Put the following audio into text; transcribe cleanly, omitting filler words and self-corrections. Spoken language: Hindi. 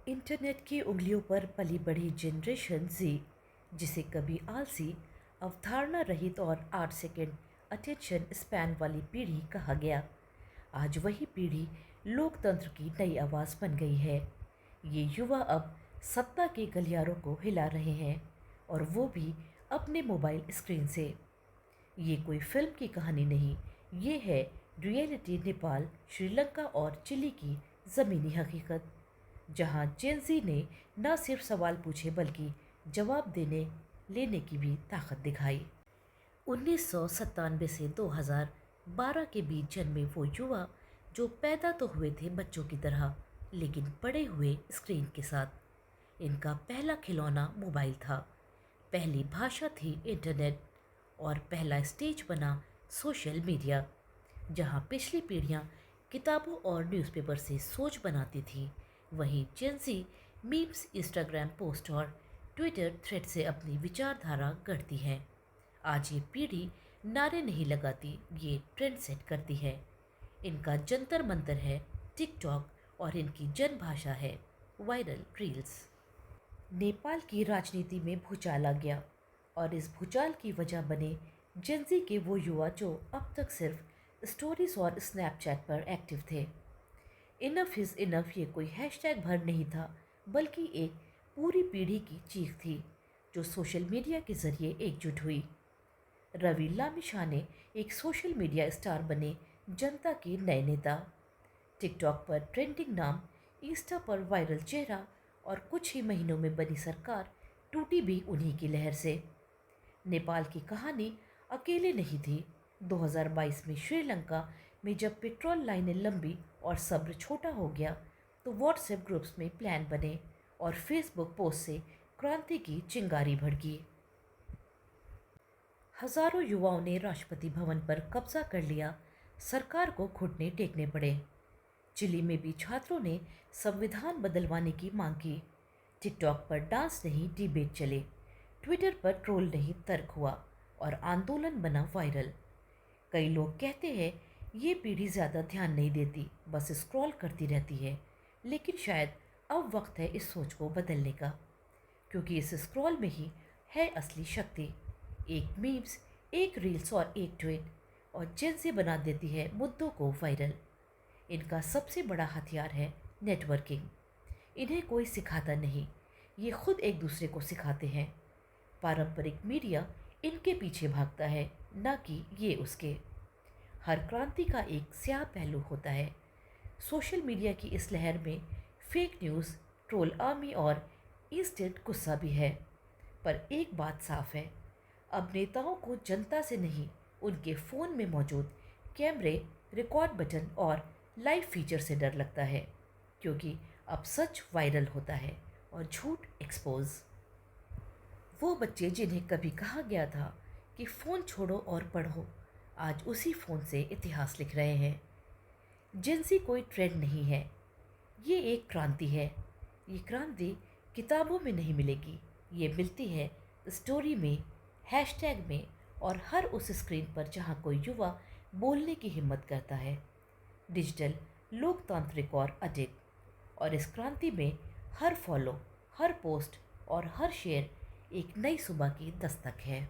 इंटरनेट की उंगलियों पर पली बढ़ी जनरेशन जी, जिसे कभी आलसी, अवधारणा रहित और 8 सेकंड अटेंशन स्पैन वाली पीढ़ी कहा गया, आज वही पीढ़ी लोकतंत्र की नई आवाज़ बन गई है। ये युवा अब सत्ता के गलियारों को हिला रहे हैं, और वो भी अपने मोबाइल स्क्रीन से। ये कोई फिल्म की कहानी नहीं, ये है रियलिटी नेपाल, श्रीलंका और चिली की ज़मीनी हकीकत, जहां जेनजी ने न सिर्फ सवाल पूछे बल्कि जवाब देने लेने की भी ताकत दिखाई। 1997 से 2012 के बीच जन्मे वो युवा जो पैदा तो हुए थे बच्चों की तरह, लेकिन पड़े हुए स्क्रीन के साथ। इनका पहला खिलौना मोबाइल था, पहली भाषा थी इंटरनेट, और पहला स्टेज बना सोशल मीडिया। जहां पिछली पीढ़ियां किताबों और न्यूज़पेपर से सोच बनाती थीं, वहीं जेंजी मीम्स, इंस्टाग्राम पोस्ट और ट्विटर थ्रेड से अपनी विचारधारा गढ़ती है। आज ये पीढ़ी नारे नहीं लगाती, ये ट्रेंड सेट करती है। इनका जंतर मंतर है टिकटॉक, और इनकी जन भाषा है वायरल रील्स। नेपाल की राजनीति में भूचाल आ गया, और इस भूचाल की वजह बने जेंजी के वो युवा जो अब तक सिर्फ स्टोरीज और स्नैपचैट पर एक्टिव थे। इनफ इज़ इनफ ये कोई हैशटैग भर नहीं था, बल्कि एक पूरी पीढ़ी की चीख थी जो सोशल मीडिया के जरिए एकजुट हुई। रवि लामिछाने एक सोशल मीडिया स्टार बने, जनता के नए नेता। टिकटॉक पर ट्रेंडिंग नाम, इंस्टा पर वायरल चेहरा, और कुछ ही महीनों में बनी सरकार टूटी भी उन्हीं की लहर से। नेपाल की कहानी अकेले नहीं थी। 2022 में श्रीलंका में जब पेट्रोल लाइनें लंबी और सब्र छोटा हो गया, तो व्हाट्सएप ग्रुप्स में प्लान बने और फेसबुक पोस्ट से क्रांति की चिंगारी भड़की। हजारों युवाओं ने राष्ट्रपति भवन पर कब्जा कर लिया, सरकार को घुटने टेकने पड़े। चिली में भी छात्रों ने संविधान बदलवाने की मांग की। टिकटॉक पर डांस नहीं डिबेट चले, ट्विटर पर ट्रोल नहीं तर्क हुआ, और आंदोलन बना वायरल। कई लोग कहते हैं ये पीढ़ी ज़्यादा ध्यान नहीं देती, बस स्क्रॉल करती रहती है, लेकिन शायद अब वक्त है इस सोच को बदलने का, क्योंकि इस स्क्रॉल में ही है असली शक्ति। एक मीम्स, एक रील्स और एक ट्वीट, और जिनसे बना देती है मुद्दों को वायरल। इनका सबसे बड़ा हथियार है नेटवर्किंग। इन्हें कोई सिखाता नहीं, ये खुद एक दूसरे को सिखाते हैं। पारंपरिक मीडिया इनके पीछे भागता है, न कि ये उसके। हर क्रांति का एक स्याह पहलू होता है। सोशल मीडिया की इस लहर में फेक न्यूज़, ट्रोल आर्मी और इंस्टेंट गुस्सा भी है। पर एक बात साफ है, अब नेताओं को जनता से नहीं, उनके फ़ोन में मौजूद कैमरे, रिकॉर्ड बटन और लाइव फीचर से डर लगता है, क्योंकि अब सच वायरल होता है और झूठ एक्सपोज। वो बच्चे जिन्हें कभी कहा गया था कि फ़ोन छोड़ो और पढ़ो, आज उसी फ़ोन से इतिहास लिख रहे हैं। जिनसी कोई ट्रेंड नहीं है, ये एक क्रांति है। ये क्रांति किताबों में नहीं मिलेगी, ये मिलती है स्टोरी में, हैशटैग में, और हर उस स्क्रीन पर जहाँ कोई युवा बोलने की हिम्मत करता है। डिजिटल, लोकतांत्रिक और अडिग, और इस क्रांति में हर फॉलो, हर पोस्ट और हर शेयर एक नई सुबह की दस्तक है।